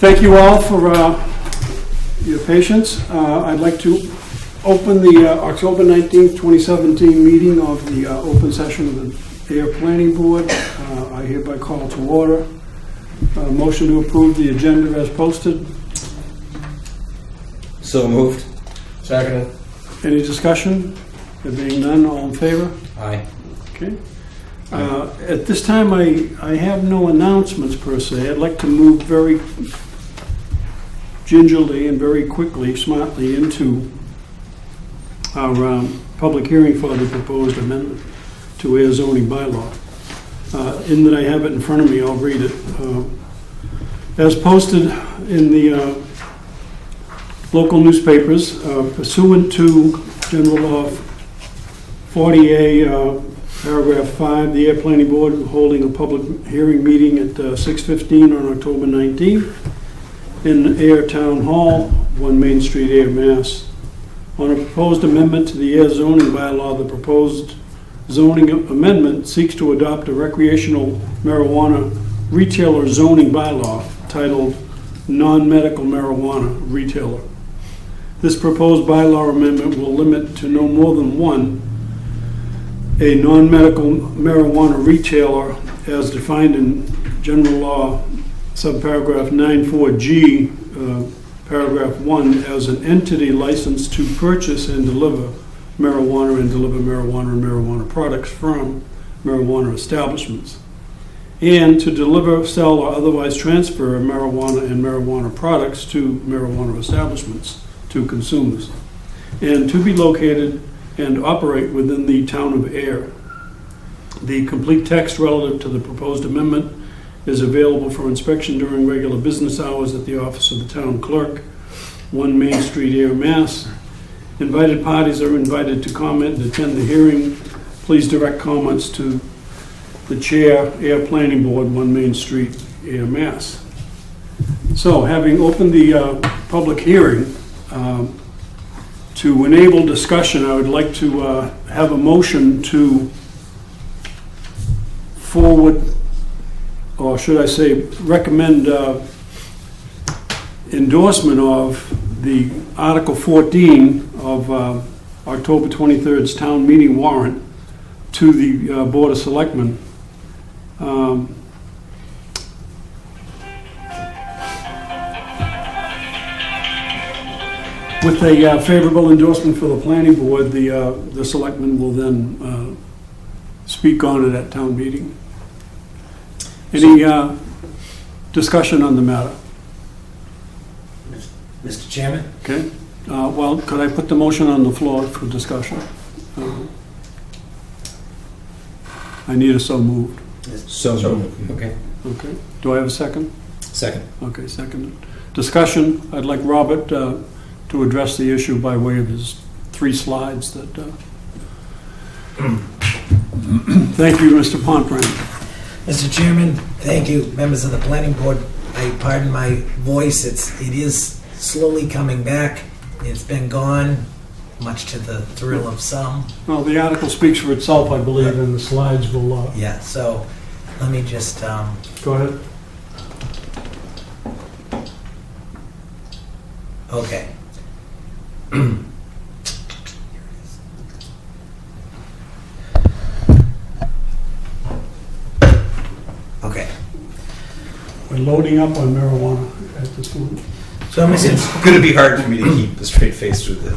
Thank you all for your patience. I'd like to open the October 19th, 2017 meeting of the open session of the Ayer Planning Board. I hereby call to order. Motion to approve the agenda as posted. So moved. Seconded. Any discussion? There being none, all in favor? Aye. Okay. At this time, I have no announcements per se. I'd like to move very gingerly and very quickly, smartly into our public hearing for the proposed amendment to Ayer zoning bylaw. In that I have it in front of me, I'll read it. As posted in the local newspapers, pursuant to General Law 40A, Paragraph 5, the Ayer Planning Board holding a public hearing meeting at 6:15 on October 19th in Ayer Town Hall, 1 Main Street, Ayer, Mass. On a proposed amendment to the Ayer zoning bylaw, the proposed zoning amendment seeks to adopt a recreational marijuana retailer zoning bylaw titled Non-Medical Marijuana Retailer. This proposed bylaw amendment will limit to no more than one a non-medical marijuana retailer as defined in General Law subparagraph 94G, paragraph 1, as an entity licensed to purchase and deliver marijuana and marijuana products from marijuana establishments, and to deliver, sell, or otherwise transfer marijuana and marijuana products to marijuana establishments to consumers, and to be located and operate within the town of Ayer. The complete text relative to the proposed amendment is available for inspection during regular business hours at the office of the town clerk, 1 Main Street, Ayer, Mass. Invited parties are invited to comment and attend the hearing. Please direct comments to the chair, Ayer Planning Board, 1 Main Street, Ayer, Mass. So, having opened the public hearing, to enable discussion, I would like to have a motion to forward, or should I say, recommend endorsement of the Article 14 of October 23rd's town meeting warrant to the Board of Selectmen. With a favorable endorsement for the planning board, the selectmen will then speak on it at town meeting. Any discussion on the matter? Mr. Chairman? Okay. Well, could I put the motion on the floor for discussion? I need a so moved. So moved. Okay. Okay. Do I have a second? Second. Okay, second. Discussion. I'd like Robert to address the issue by way of his 3 slides that thank you, Mr. Pontbrand. Mr. Chairman, thank you, members of the planning board. I pardon my voice. It is slowly coming back. It's been gone, much to the thrill of some. Well, the article speaks for itself, I believe, and the slides will... Yeah, so let me just... Go ahead. Okay. Okay. We're loading up on marijuana at this moment. So, It's going to be hard for me to keep a straight face through this.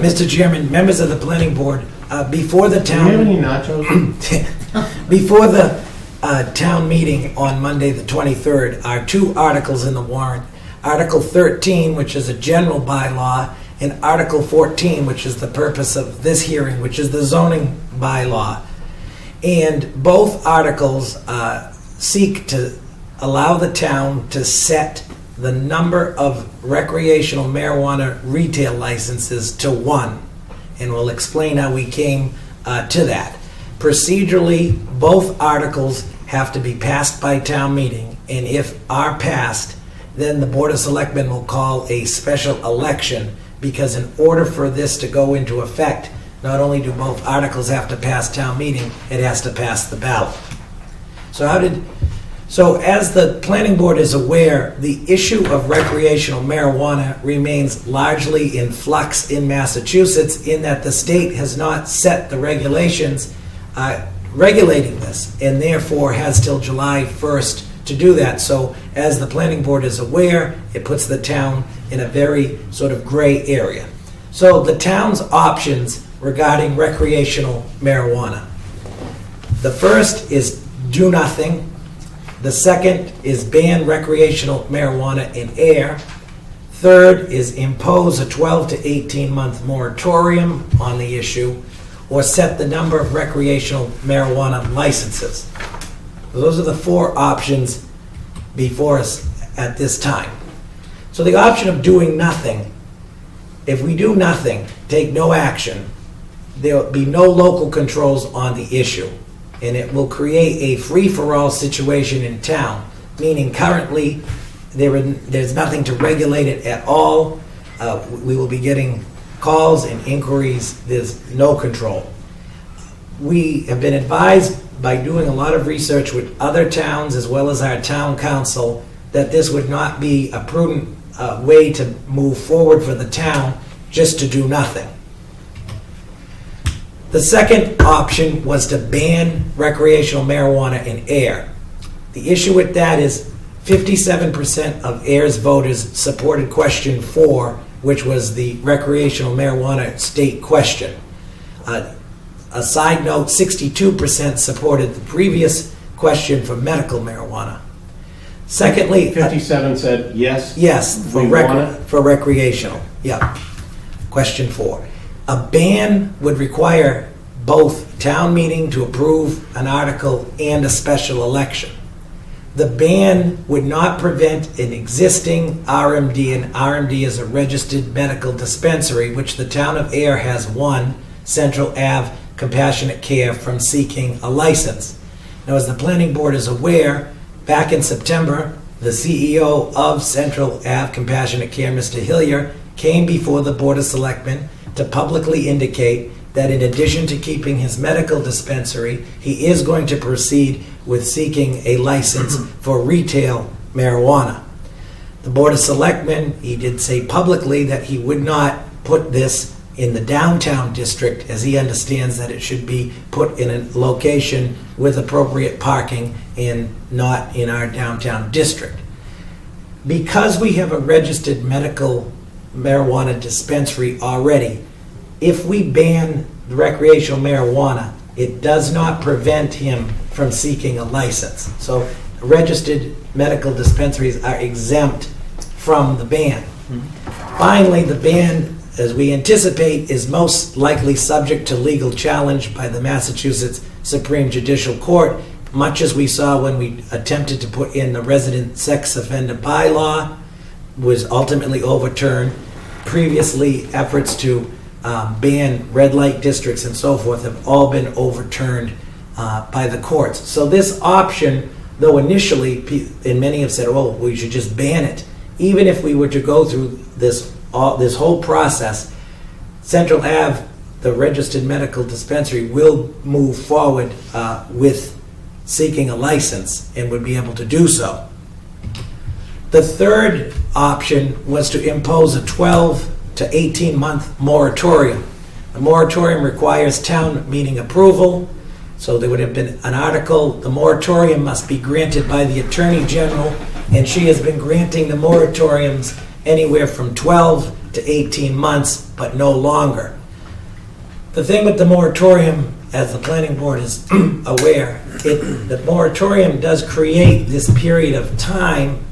Mr. Chairman, members of the planning board, before the town... Do you have any nachos? Before the town meeting on Monday the 23rd are 2 articles in the warrant. Article 13, which is a general bylaw, and Article 14, which is the purpose of this hearing, which is the zoning bylaw. And both articles seek to allow the town to set the number of recreational marijuana retail licenses to 1. And we'll explain how we came to that. Procedurally, both articles have to be passed by town meeting, and if are passed, then the Board of Selectmen will call a special election, because in order for this to go into effect, not only do both articles have to pass town meeting, it has to pass the ballot. So So as the planning board is aware, the issue of recreational marijuana remains largely in flux in Massachusetts in that the state has not set the regulations regulating this, and therefore has till July 1st to do that. So as the planning board is aware, it puts the town in a very sort of gray area. So the town's options regarding recreational marijuana. The first is do nothing. The second is ban recreational marijuana in Ayer. Third is impose a 12 to 18-month moratorium on the issue, or set the number of recreational marijuana licenses. Those are the four options before us at this time. So the option of doing nothing, if we do nothing, take no action, there will be no local controls on the issue, and it will create a free-for-all situation in town, meaning currently there's nothing to regulate it at all. We will be getting calls and inquiries. There's no control. We have been advised by doing a lot of research with other towns as well as our town council that this would not be a prudent way to move forward for the town, just to do nothing. The second option was to ban recreational marijuana in Ayer. The issue with that is 57% of Ayer's voters supported question 4, which was the recreational marijuana state question. A side note, 62% supported the previous question for medical marijuana. Secondly, 57 said yes. yes, We want it. for recreational. Yeah. Question 4. A ban would require both town meeting to approve an article and a special election. The ban would not prevent an existing RMD, and RMD is a registered medical dispensary, which the town of Ayer has one, Central Ave Compassionate Care, from seeking a license. Now, as the planning board is aware, back in September, the CEO of Central Ave Compassionate Care, Mr. Hillier, came before the Board of Selectmen to publicly indicate that in addition to keeping his medical dispensary, he is going to proceed with seeking a license for retail marijuana. The Board of Selectmen, he did say publicly that he would not put this in the downtown district, as he understands that it should be put in a location with appropriate parking and not in our downtown district. Because we have a registered medical marijuana dispensary already, if we ban the recreational marijuana, it does not prevent him from seeking a license. So registered medical dispensaries are exempt from the ban. Finally, the ban, as we anticipate, is most likely subject to legal challenge by the Massachusetts Supreme Judicial Court, much as we saw when we attempted to put in the resident sex offender bylaw, was ultimately overturned. Previously, efforts to ban red light districts and so forth have all been overturned by the courts. So this option, though initially, and many have said, oh, we should just ban it. Even if we were to go through this whole process, Central Ave, the registered medical dispensary, will move forward with seeking a license and would be able to do so. The third option was to impose a 12 to 18-month moratorium. The moratorium requires town meeting approval, so there would have been an article. The moratorium must be granted by the Attorney General, and she has been granting the moratoriums anywhere from 12 to 18 months, but no longer. The thing with the moratorium, as the planning board is aware, the moratorium does create this period of time.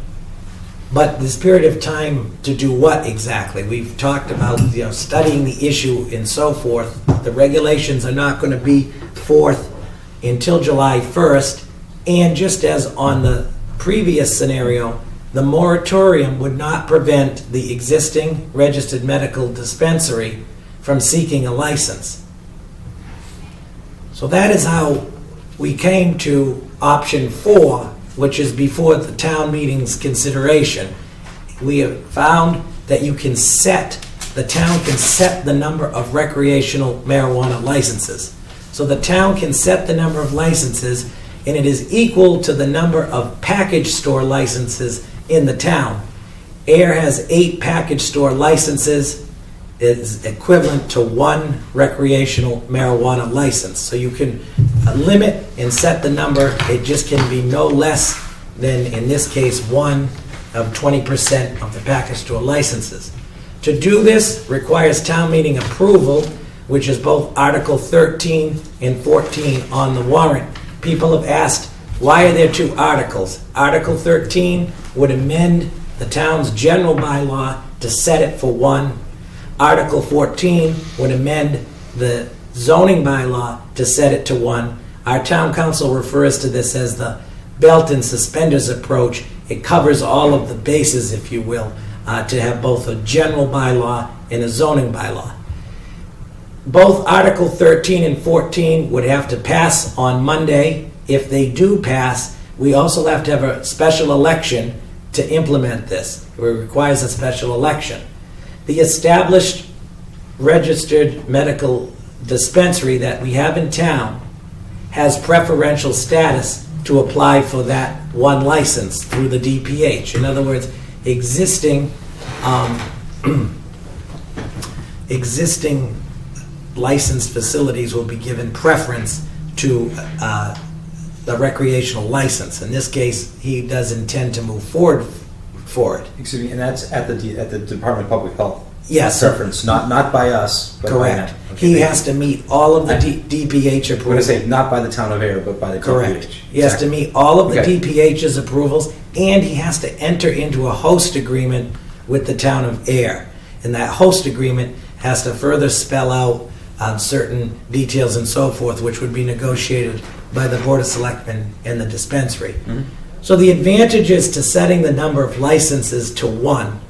But this period of time to do what exactly? We've talked about, studying the issue and so forth. The regulations are not going to be forth until July 1st. And just as on the previous scenario, the moratorium would not prevent the existing registered medical dispensary from seeking a license. So that is how we came to option 4, which is before the town meeting's consideration. We have found that the town can set the number of recreational marijuana licenses. So the town can set the number of licenses, and it is equal to the number of package store licenses in the town. Ayer has 8 package store licenses. It is equivalent to 1 recreational marijuana license. So you can limit and set the number. It just can be no less than, in this case, 1 of 20% of the package store licenses. To do this requires town meeting approval, which is both Article 13 and 14 on the warrant. People have asked, why are there 2 articles? Article 13 would amend the town's general bylaw to set it for 1. Article 14 would amend the zoning bylaw to set it to 1. Our town council refers to this as the belt and suspenders approach. It covers all of the bases, if you will, to have both a general bylaw and a zoning bylaw. Both Article 13 and 14 would have to pass on Monday. If they do pass, we also have to have a special election to implement this. It requires a special election. The established registered medical dispensary that we have in town has preferential status to apply for that 1 license through the DPH. In other words, existing licensed facilities will be given preference to the recreational license. In this case, he does intend to move forward for it. Excuse me, and that's at the Department of Public Health? Yes. Preference, not by us, but Correct. by them. Okay, He thank has to meet all of the DPH you. I'm going to approvals. say, not by the town of Ayer, but by the DPH. Correct. He has to meet all of the Okay. DPH's approvals, and he has to enter into a host agreement with the town of Ayer. And that host agreement has to further spell out certain details and so forth, which would be negotiated by the Board of Selectmen and the dispensary. Mhm. So the advantages to setting the number of licenses to 1.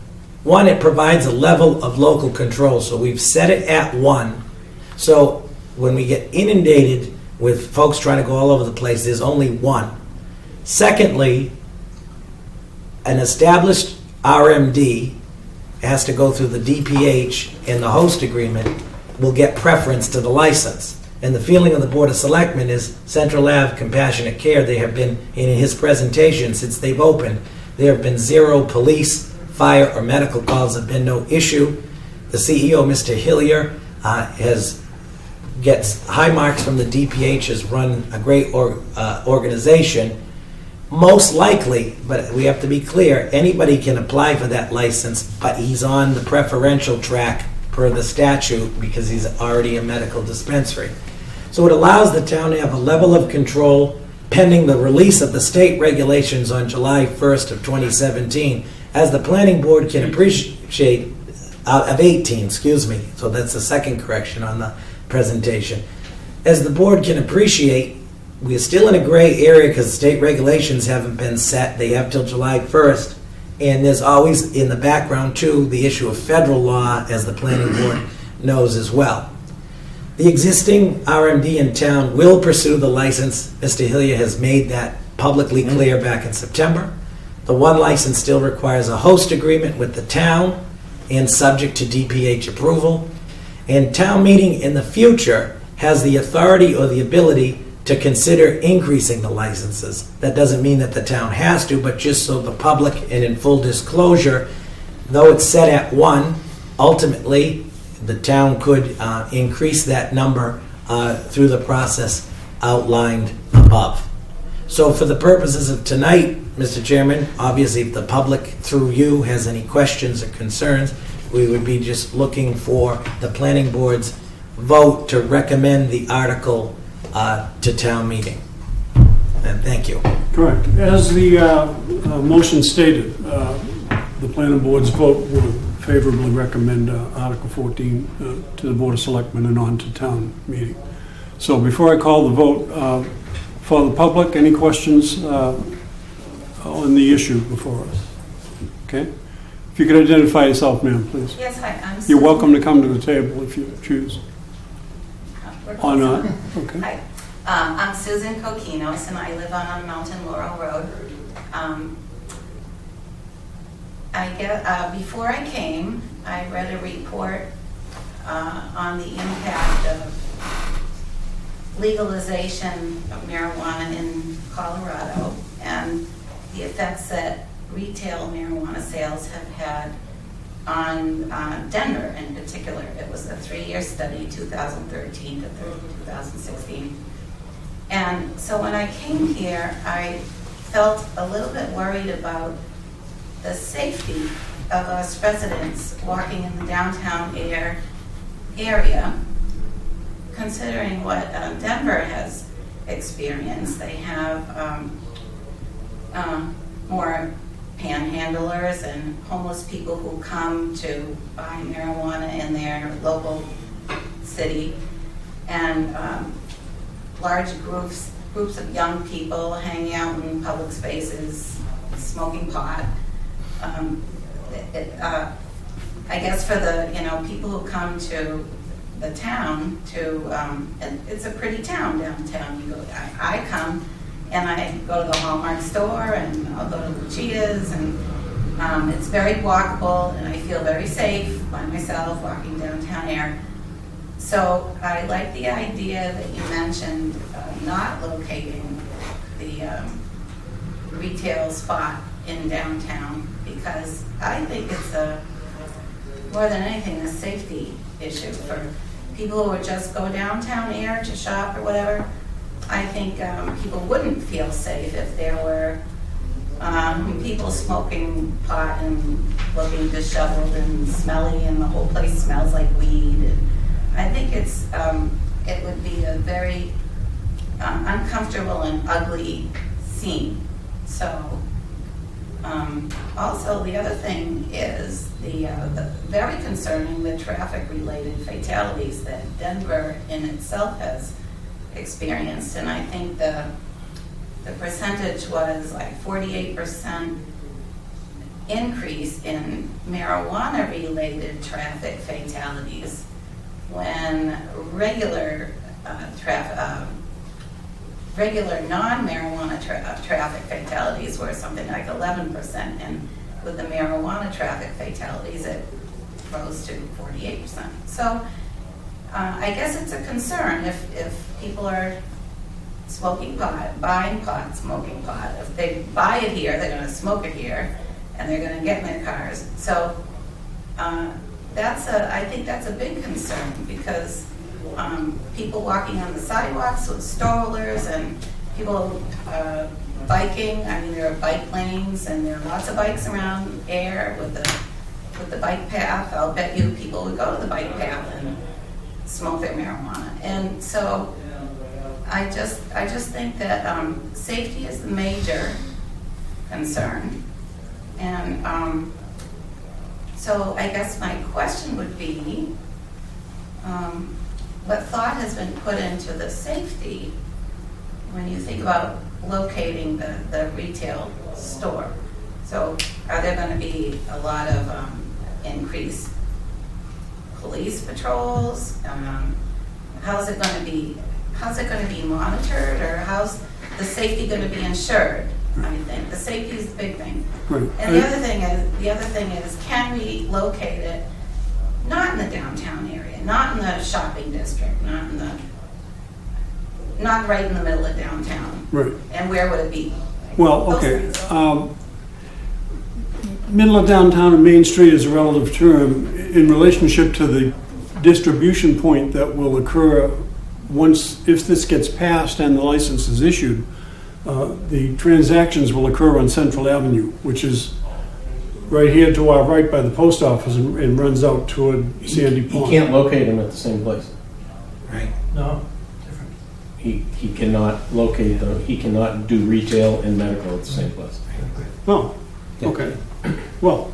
1, it provides a level of local control. So we've set it at 1. So when we get inundated with folks trying to go all over the place, there's only 1. Secondly, an established RMD has to go through the DPH, and the host agreement will get preference to the license. And the feeling of the Board of Selectmen is Central Ave Compassionate Care, they have been, in his presentation since they've opened, there have been 0 police, fire, or medical calls, have been no issue. The CEO, Mr. Hillier, gets high marks from the DPH, has run a great organization. Most likely, but we have to be clear, anybody can apply for that license, but he's on the preferential track per the statute because he's already a medical dispensary. So it allows the town to have a level of control pending the release of the state regulations on July 1st of 2017. As the planning board can appreciate, of 18, excuse me, so that's the second correction on the presentation. As the board can appreciate, we're still in a gray area because state regulations haven't been set. They have till July 1st. And there's always, in the background too, the issue of federal law, as the planning board knows as well. The existing RMD in town will pursue the license. Mr. Hillier has made that publicly clear back in September. The 1 license still requires a host agreement with the town and subject to DPH approval. And town meeting in the future has the authority or the ability to consider increasing the licenses. That doesn't mean that the town has to, but just so the public, and in full disclosure, though it's set at 1, ultimately the town could increase that number through the process outlined above. So for the purposes of tonight, Mr. Chairman, obviously if the public through you has any questions or concerns, we would be just looking for the planning board's vote to recommend the article to town meeting. And thank you. Correct. As the motion stated, the planning board's vote will favorably recommend Article 14 to the Board of Selectmen and on to town meeting. So before I call the vote, for the public, any questions on the issue before us? Okay? If you could identify yourself, ma'am, please. Yes, hi, I'm You're Susan. welcome to come to the table if you choose. Or not. Okay. Hi, I'm Susan Coquinos, and I live on Mountain Laurel Road. Before I came, I read a report on the impact of legalization of marijuana in Colorado and the effects that retail marijuana sales have had on Denver in particular. It was a 3-year study, 2013 to 2016. And so when I came here, I felt a little bit worried about the safety of us residents walking in the downtown Ayer area, considering what Denver has experienced. They have more panhandlers and homeless people who come to buy marijuana in their local city, and large groups of young people hanging out in public spaces, smoking pot. I guess for the people who come to the town and it's a pretty town downtown. I come and I go to the Hallmark store and I'll go to Lucia's, and it's very walkable and I feel very safe by myself walking downtown Ayer. So I like the idea that you mentioned not locating the retail spot in downtown, because I think it's more than anything a safety issue for people who would just go downtown Ayer to shop or whatever. I think people wouldn't feel safe if there were people smoking pot and looking disheveled and smelly, and the whole place smells like weed. And I think it would be a very uncomfortable and ugly scene. So also the other thing is the very concerning the traffic-related fatalities that Denver in itself has experienced, and I think the percentage was like 48% increase in marijuana-related traffic fatalities when regular non-marijuana traffic fatalities were something like 11%, and with the marijuana traffic fatalities it rose to 48%. So I guess it's a concern if people are smoking pot, buying pot, smoking pot. If they buy it here, they're going to smoke it here, and they're going to get in their cars. So I think that's a big concern, because people walking on the sidewalks with strollers and people biking. I mean, there are bike lanes and there are lots of bikes around Ayer with the bike path. I'll bet you people would go to the bike path and smoke their marijuana. And so I just think that safety is the major concern. And so I guess my question would be, what thought has been put into the safety when you think about locating the retail store? So are there going to be a lot of increased police patrols? How's it going to be monitored, or how's the safety going to be ensured? I think the safety is the big thing. Right. And the other thing is, can we locate it not in the downtown area, not in the shopping district, not right in the middle of downtown? Right. And where would it be? Well, okay. Middle of downtown and Main Street is a relative term in relationship to the distribution point that will occur if this gets passed and the license is issued. The transactions will occur on Central Avenue, which is right here to our right by the post office and runs out toward Sandy Pond. You can't locate them at the same place. Right. No. He cannot locate them. He cannot do retail and medical at the same place. Oh, okay. Well,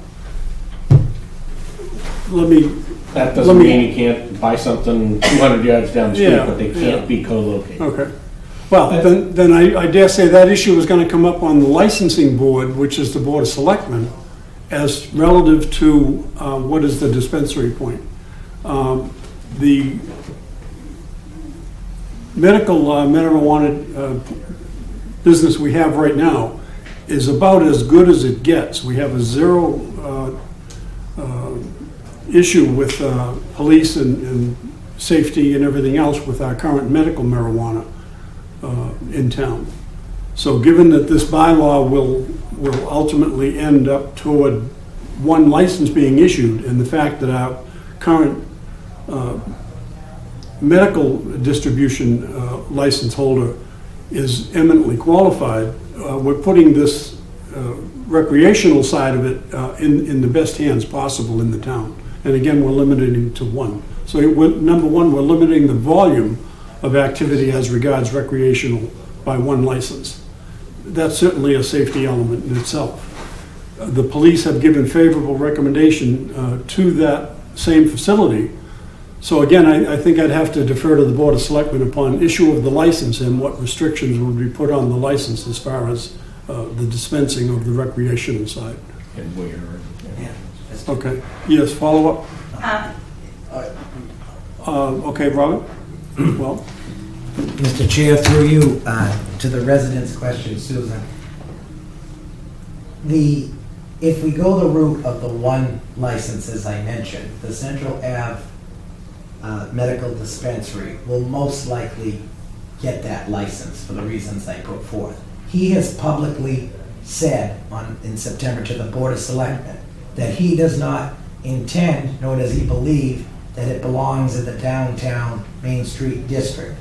let me... That doesn't mean he can't buy something 200 yards down the street, but they can't be co-located. Okay. Well, then I dare say that issue is going to come up on the licensing board, which is the Board of Selectmen, as relative to what is the dispensary point. The medical marijuana business we have right now is about as good as it gets. We have a zero issue with police and safety and everything else with our current medical marijuana in town. So given that this bylaw will ultimately end up toward one license being issued, and the fact that our current medical distribution license holder is eminently qualified, we're putting this recreational side of it in the best hands possible in the town. And again, we're limiting it to one. So number one, we're limiting the volume of activity as regards recreational by one license. That's certainly a safety element in itself. The police have given favorable recommendation to that same facility. So again, I think I'd have to defer to the Board of Selectmen upon issue of the license and what restrictions would be put on the license as far as the dispensing of the recreational side. And where, Yeah. Okay, yes, follow up? Okay, Robert? Well, Mr. Chair, through you, to the residents' question, Susan. If we go the route of the one license, as I mentioned, the Central Ave medical dispensary will most likely get that license for the reasons I put forth. He has publicly said in September to the Board of Selectmen that he does not intend, nor does he believe, that it belongs in the downtown Main Street district.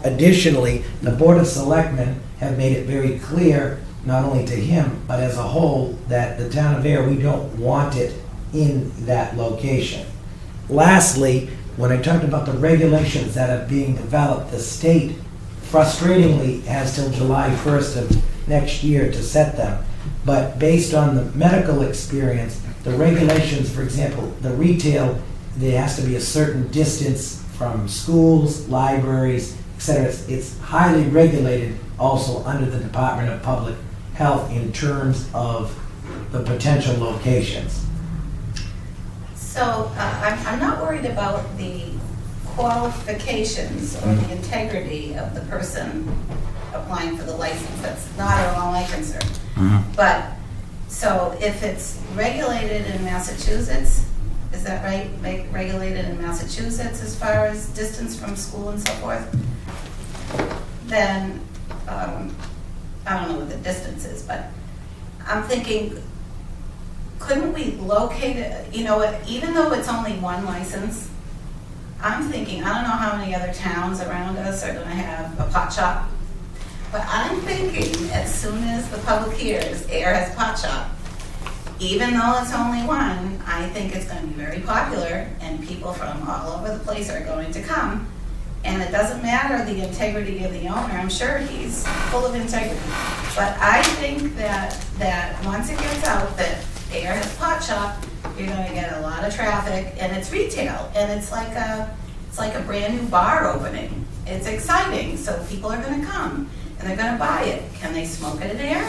Additionally, the Board of Selectmen have made it very clear, not only to him, but as a whole, that the town of Ayer, we don't want it in that location. Lastly, when I talked about the regulations that are being developed, the state frustratingly has till July 1st of next year to set them. But based on the medical experience, the regulations, for example, the retail, there has to be a certain distance from schools, libraries, etc. It's highly regulated also under the Department of Public Health in terms of the potential locations. So I'm not worried about the qualifications or the integrity of the person applying for the license. That's not at all my concern. But, so if it's regulated in Massachusetts, is that right? Regulated in Massachusetts as far as distance from school and so forth, then I don't know what the distance is, but I'm thinking, couldn't we locate it, even though it's only one license, I'm thinking, I don't know how many other towns around us are going to have a pot shop, but I'm thinking as soon as the public hears Ayer has a pot shop, even though it's only one, I think it's going to be very popular and people from all over the place are going to come. And it doesn't matter the integrity of the owner, I'm sure he's full of integrity. But I think that once it gets out that Ayer has a pot shop, you're going to get a lot of traffic, and it's retail, and it's like a brand new bar opening. It's exciting, so people are going to come and they're going to buy it. Can they smoke it in Ayer?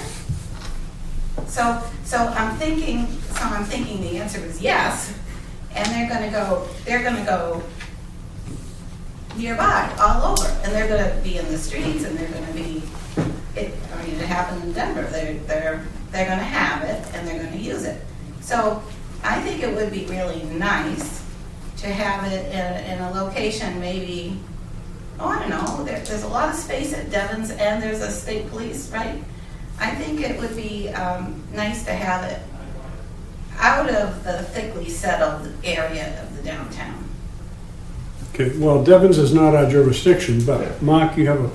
So I'm thinking the answer is yes, and they're going to go nearby, all over, and they're going to be in the streets, and they're going to be. It happened in Denver. They're going to have it, and they're going to use it. So I think it would be really nice to have it in a location, maybe. Oh, I don't know. There's a lot of space at Devon's, and there's a state police, right? I think it would be nice to have it out of the thickly settled area of the downtown. okay, well, Devon's is not our jurisdiction, but Mark, you have a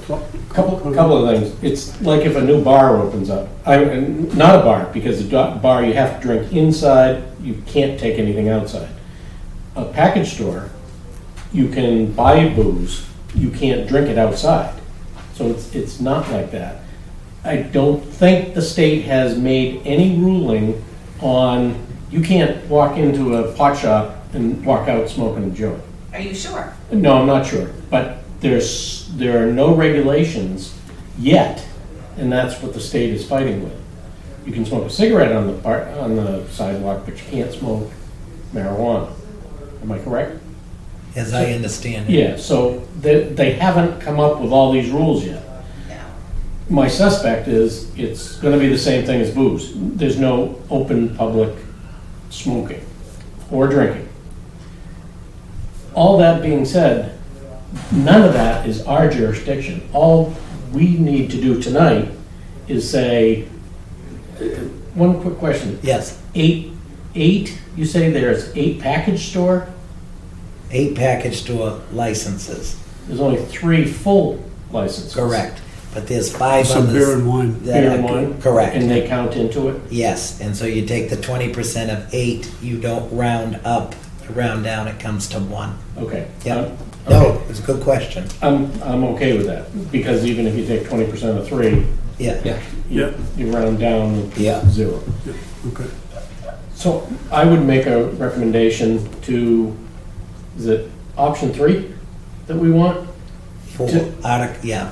couple of things. It's like if a new bar opens up. Not a bar, because a bar you have to drink inside, you can't take anything outside. A package store, you can buy booze, you can't drink it outside. So it's not like that. I don't think the state has made any ruling on, you can't walk into a pot shop and walk out smoking a joint. Are you sure? No, I'm not sure, but there are no regulations yet, and that's what the state is fighting with. You can smoke a cigarette on the sidewalk, but you can't smoke marijuana. Am I correct? As I understand it. Yeah, so they haven't come up with all these rules yet. Yeah. My suspect is it's going to be the same thing as booze. There's no open public smoking or drinking. All that being said, none of that is our jurisdiction. All we need to do tonight is say, one quick question. Yes, Eight, you say there's 8 package store? 8 package store licenses, There's only 3 full licenses. correct. But there's 5 Some others. beer and wine. that Beer are- and wine? Correct. And they count into it? Yes, and so you take the 20% of 8, you don't round up, you round down, it comes to 1. Okay. Yeah. Okay. No, it's a good question. I'm okay with that, because even if you take 20% of 3, Yeah. Yeah. Yeah, you round down to Yeah. 0. okay. So I would make a recommendation to, is it option 3 that we want? For yeah.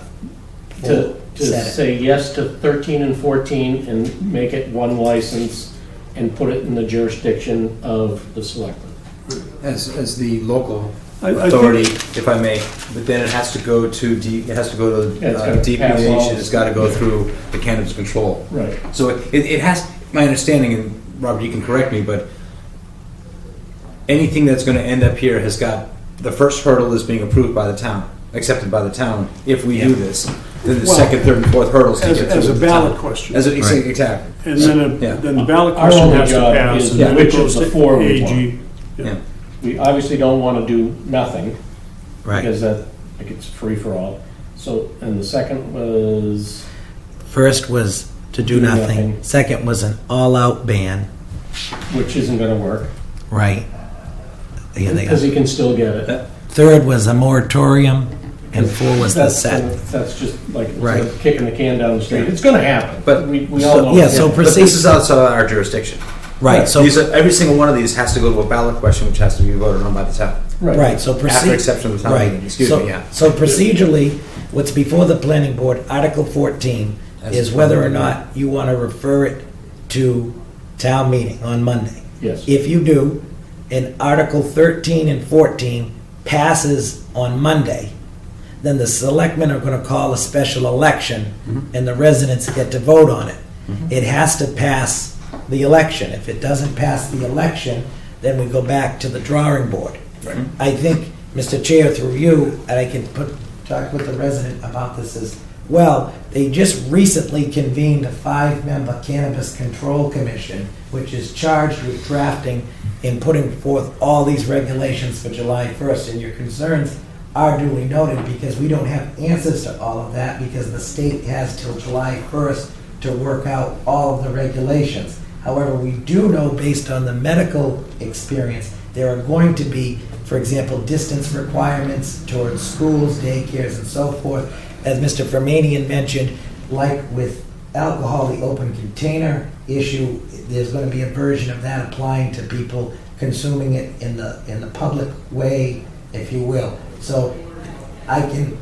To Set it. say yes to 13 and 14 and make it 1 license and put it in the jurisdiction of the selectmen. As the local I think- authority, if I may, but then it has to go to Yeah, it's gotta pass DPH, all- and it's got to go through the cannabis control. Right. So it has, my understanding, and Robert, you can correct me, but anything that's going to end up here has got, the first hurdle is being approved by the town, accepted by the town, if we do this. Then the Well, second, third, and fourth hurdles can As, get through as a the ballot town. question. As a, Right. exactly. And then, Yeah. then the ballot Our question only has to job pass, is and then which it of goes the to 4 we AG. Yeah. We obviously don't want to do nothing, Right. because that, like, it's free for all. So, and the second was, First was to do Do nothing. nothing. Second was an all-out ban. which isn't going to work, Right. Yeah, they because got. he can still get it. Third was a moratorium, and 4 was the set. That's just like Right. kicking the can down the street. It's going to happen, But- we all know. Yeah, it's so gonna- But this is outside our jurisdiction. Right, so, These are, every single one of these has to go to a ballot question, which has to be voted on by the town. right, so After proceed. exception of the town Right. meeting, excuse So- me, yeah. So procedurally, what's before the planning board, Article 14, is whether or not you want to refer it to town meeting on Monday. Yes. If you do, and Article 13 and 14 passes on Monday, then the selectmen are going to call a special election, and the residents get to vote on it. It has to pass the election. If it doesn't pass the election, then we go back to the drawing board. I think, Mr. Chair, through you, and I can talk with the resident about this as well, they just recently convened a 5-member Cannabis Control Commission, which is charged with drafting and putting forth all these regulations for July 1st, and your concerns are duly noted, because we don't have answers to all of that, because the state has till July 1st to work out all of the regulations. However, we do know, based on the medical experience, there are going to be, for example, distance requirements towards schools, daycares, and so forth. As Mr. Fermanian mentioned, like with alcohol, the open container issue, there's going to be a version of that applying to people consuming it in the public way, if you will. So I can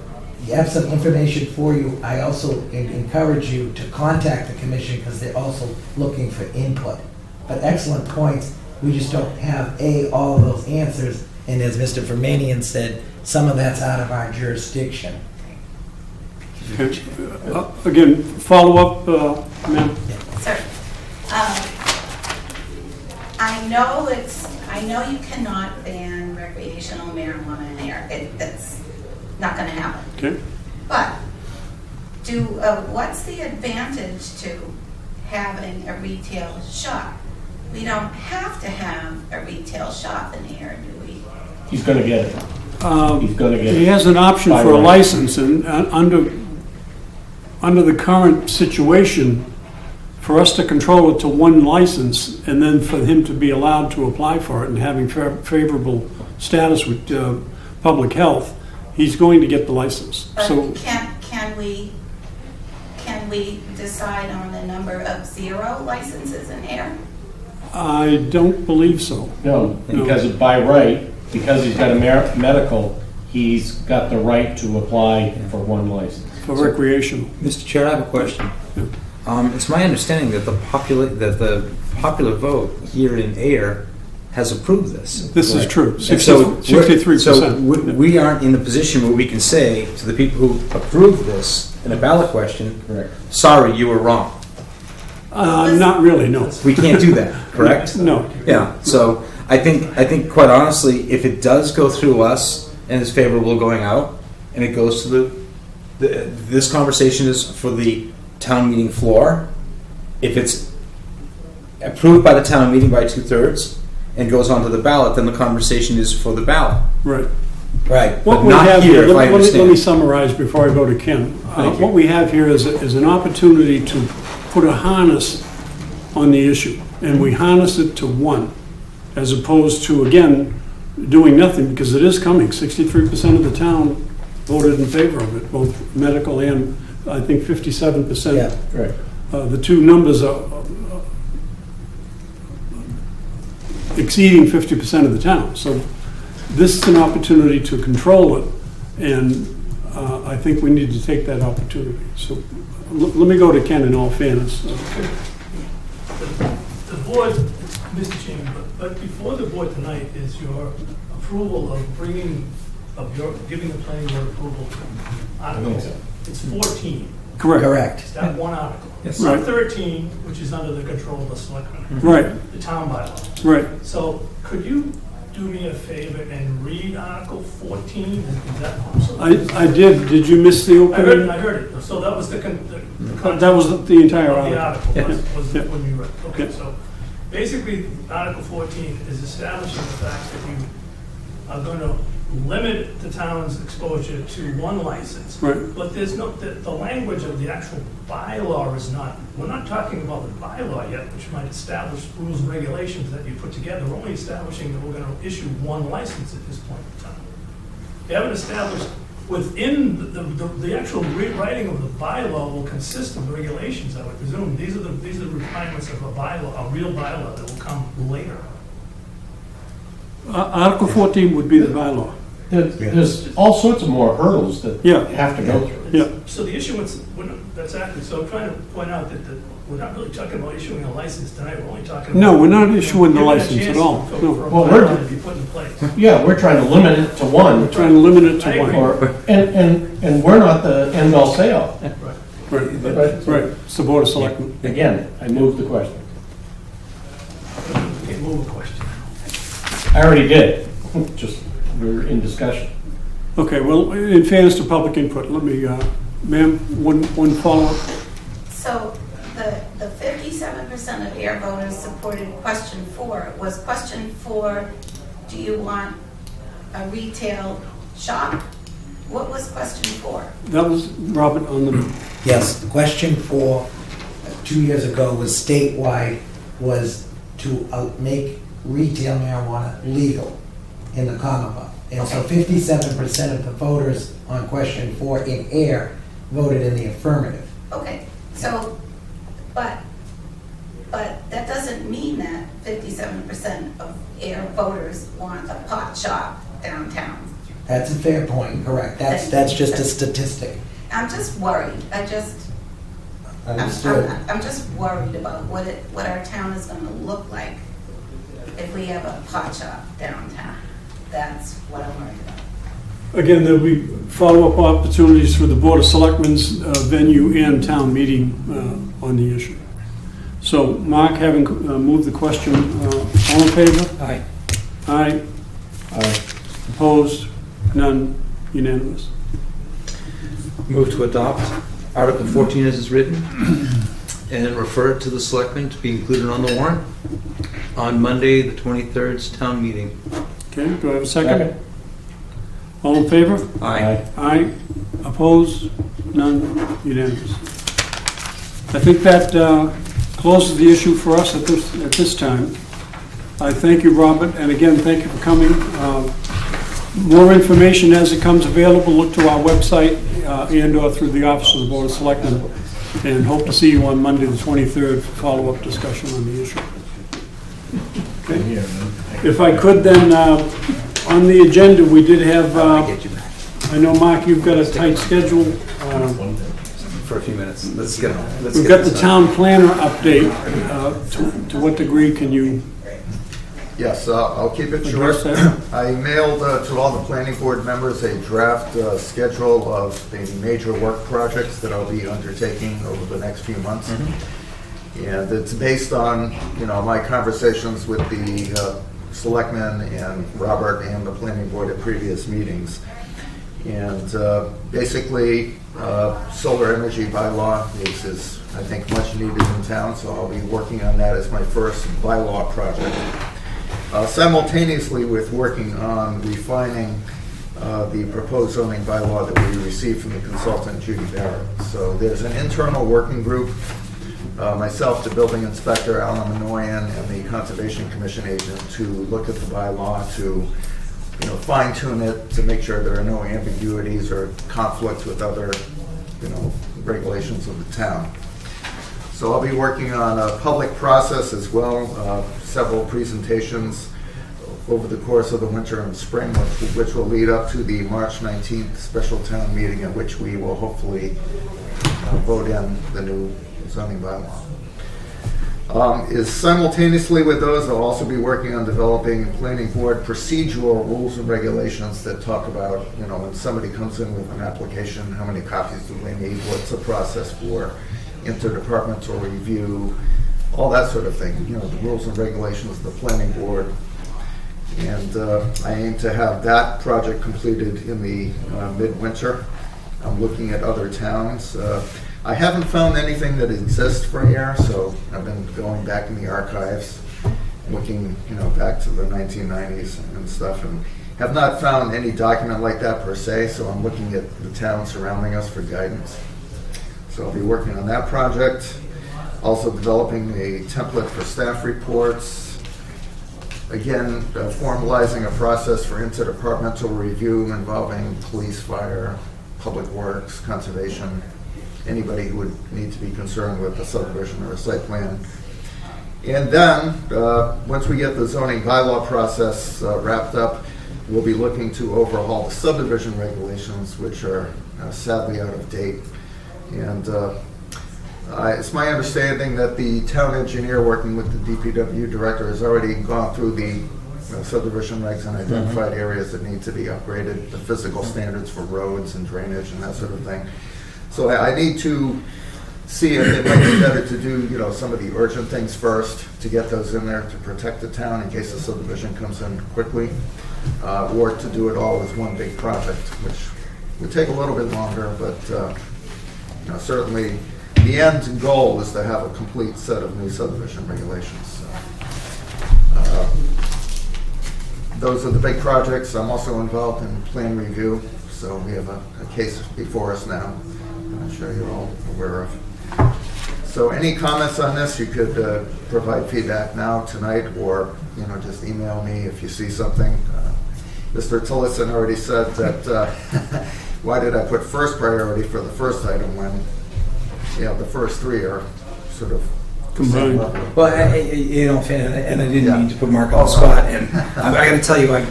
have some information for you. I also encourage you to contact the commission, because they're also looking for input. But excellent points. We just don't have all of those answers. And as Mr. Fermanian said, some of that's out of our jurisdiction. Okay. Again, follow up, ma'am? Sir, I know you cannot ban recreational marijuana in there. That's not going to happen. Okay. But what's the advantage to having a retail shop? We don't have to have a retail shop in here, do we? He's going to get it. He's going to get it. He has an option By for a right. license, and under the current situation, for us to control it to 1 license, and then for him to be allowed to apply for it and having favorable status with public health, he's going to get the license. But So can we decide on the number of 0 licenses in here? I don't believe so. No, because by right, because he's got a medical, he's got the right to apply for 1 license. For recreational. Mr. Chair, I have a question. It's my understanding that the popular vote here in Ayer has approved this. This is Right. true, And so 63%. So we aren't in a position where we can say to the people who approved this in a ballot question, Correct. sorry, you were wrong. Not really, no. We can't do that, correct? No. Yeah, so I think quite honestly, if it does go through us, and is favorable going out, and it goes to this conversation is for the town meeting floor. If it's approved by the town meeting by 2/3 and goes onto the ballot, then the conversation is for the ballot. Right. Right. What But we not have here, if I let me understand. summarize before I go to Ken. Thank you. What we have here is an opportunity to put a harness on the issue, and we harness it to one, as opposed to, again, doing nothing, because it is coming. 63% of the town voted in favor of it, both medical and, I think, 57%. Yeah. Right. The two numbers are exceeding 50% of the town. So this is an opportunity to control it, and I think we need to take that opportunity. So let me go to Ken in all fairness. The board, Mr. Chairman, but before the board tonight is your approval of giving the planning board approval to articles. It's 14. Correct. It's that one article. Yes. It's not Right. 13, which is under the control of the selectmen, Right, the town bylaw. right. So could you do me a favor and read Article 14? Is that possible? I did. Did you miss the I opening? heard it. So that was the That was the entire of the article. article, Yeah. was Yeah. when you read. Okay, Yeah. so basically, Article 14 is establishing the fact that you are going to limit the town's exposure to one license. Right. But there's no, the language of the actual bylaw is not, we're not talking about the bylaw yet, which might establish rules and regulations that you put together. We're only establishing that we're going to issue one license at this point in time. You haven't established within the actual rewriting of the bylaw will consist of regulations, I would presume. These are the requirements of a bylaw, a real bylaw that will come later. Article 14 would be the bylaw. There's all sorts of more hurdles that Yeah. have to go through. Yeah. So the issuance, that's accurate. So I'm trying to point out that we're not really talking about issuing a license tonight. We're only talking about. No, we're not issuing the giving a license at chance all. For No. a Well, bylaw to be put in place. Yeah, we're trying to limit it to one, Trying to limit it I to agree. one. and we're not the end-all say-all. Right, Right. right. It's the Board of Selectmen. Again, I moved the question. Okay, move a question. I already did, just, we're in discussion. Okay, well, in fairness to public input, let me, ma'am, one follow-up. So the 57% of Ayer voters supported question 4. Was question 4, do you want a retail shop? What was question 4? That was Robert on the, Yes, the question for 2 years ago was statewide, was to make retail marijuana legal in the Commonwealth. And so 57% of the voters on question 4 in Ayer voted in the affirmative. Okay, so, but that doesn't mean that 57% of Ayer voters want a pot shop downtown. That's a fair point, correct. That's just a statistic. I'm just worried. Understood. I'm just worried about what our town is gonna look like if we have a pot shop downtown. That's what I'm worried about. again, there'll be follow-up opportunities for the Board of Selectmen's venue and town meeting on the issue. So, Mark, having moved the question, all in favor? Aye. Aye. Opposed? None? Unanimous. Move to adopt Article 14 as is written and refer it to the selectmen to be included on the warrant on Monday, the 23rd's town meeting. Okay, do I have a second? All in favor? Aye. Aye. Opposed? None? Unanimous. I think that closes the issue for us at this time. I thank you, Robert, and again, thank you for coming. More information as it comes available, look to our website and/or through the Office of the Board of Selectmen, and hope to see you on Monday, the 23rd, for follow-up discussion on the issue. Okay. If I could then, on the agenda, we did have, I know, Mark, you've got a tight schedule. For a few minutes. Let's get We've got the town planner update. To what degree can you Yes, I'll keep it short. address that? I mailed to all the planning board members a draft schedule of the major work projects that I'll be undertaking over the next few months. And it's based on, my conversations with the selectmen and Robert and the planning board at previous meetings. And basically, solar energy bylaw is, I think, much needed in town, so I'll be working on that as my first bylaw project. Simultaneously with working on refining the proposed zoning bylaw that we received from the consultant Judy Barrett. So there's an internal working group, myself, the building inspector, Alan Minoyan, and the Conservation Commission agent to look at the bylaw, to fine tune it, to make sure there are no ambiguities or conflicts with other regulations of the town. So I'll be working on a public process as well, several presentations over the course of the winter and spring, which will lead up to the March 19th special town meeting, at which we will hopefully vote in the new zoning bylaw. Is simultaneously with those, I'll also be working on developing planning board procedural rules and regulations that talk about, when somebody comes in with an application, how many copies do they need, what's the process for interdepartmental review, all that sort of thing, the rules and regulations of the planning board. And I aim to have that project completed in the midwinter. I'm looking at other towns. I haven't found anything that exists for Ayer, so I've been going back in the archives, looking, back to the 1990s and stuff, and have not found any document like that per se, so I'm looking at the towns surrounding us for guidance. So I'll be working on that project. Also developing a template for staff reports. Again, formalizing a process for interdepartmental review involving police, fire, public works, conservation, anybody who would need to be concerned with a subdivision or a site plan. And then, once we get the zoning bylaw process wrapped up, we'll be looking to overhaul the subdivision regulations, which are sadly out of date. And it's my understanding that the town engineer working with the DPW director has already gone through the subdivision regs and identified areas that need to be upgraded, the physical standards for roads and drainage and that sort of thing. So I need to see if it might be better to do, some of the urgent things first, to get those in there to protect the town in case the subdivision comes in quickly, or to do it all as one big project, which would take a little bit longer, but certainly the end goal is to have a complete set of new subdivision regulations. So, those are the big projects. I'm also involved in plan review, so we have a case before us now. I'm sure you're all aware of. So any comments on this, you could provide feedback now, tonight, or just email me if you see something. Mr. Tillotson already said that, why did I put first priority for the first item when the first three are sort of combined? Well, and I didn't mean to put Mark on the spot, and I got to tell you, I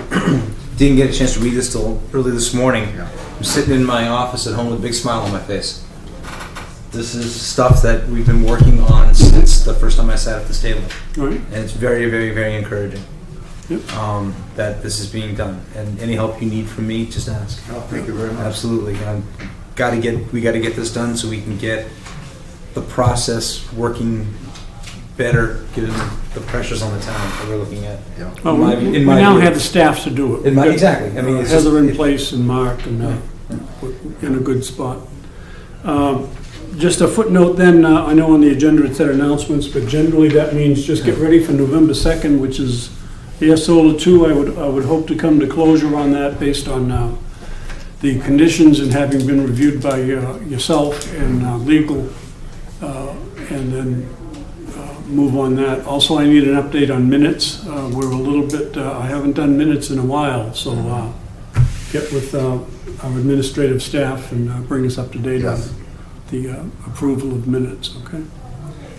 didn't get a chance to read this till early this morning. Yeah. I'm sitting in my office at home with a big smile on my face. This is stuff that we've been working on since the first time I sat at this table. All right. And it's very, very, very encouraging. Yep. That this is being done. And any help you need from me, just ask. Oh, thank you very much. Absolutely. We got to get this done so we can get the process working better, given the pressures on the town that we're looking at. Yeah. Well, we in my now view. have the staff to do it. Exactly. I mean, it's Heather just- in place and Mark, and we're in a good spot. Just a footnote then, I know on the agenda it said announcements, but generally that means just get ready for November 2nd, which is Ayer Solar 2. I would hope to come to closure on that based on the conditions and having been reviewed by yourself and legal, and then move on that. Also, I need an update on minutes. We're a little bit, I haven't done minutes in a while, so get with our administrative staff and bring us up to date Yes. on the approval of minutes, okay?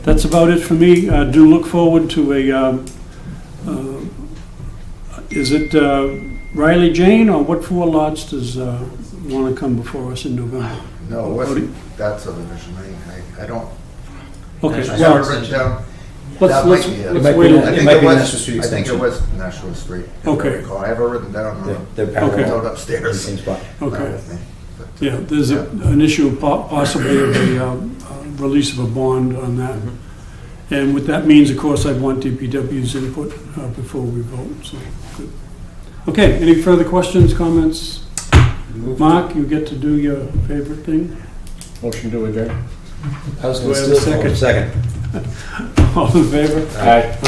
That's about it for me. Do look forward to is it Riley Jane, or what four lots does want to come before us in November? No, it wasn't that subdivision. I don't. Okay, I well, have it written down. let's That might be it. let's It might wait. be- a- I it think might it be was. Nashua Street I think it extension. was Nashua Street. if I Okay. recall. I have it written down. They're Okay. parallel. Out upstairs. Same spot. Okay. With me. But, Yeah, there's an issue possibly of the release of a bond on that. And what that means, of course, I want DPW's input before we vote, so, good. Okay, any further questions, comments? Mark, you get to do your favorite thing. Motion to adjourn. I was Do going I to have a steal second? second. All in favor? Aye. All right.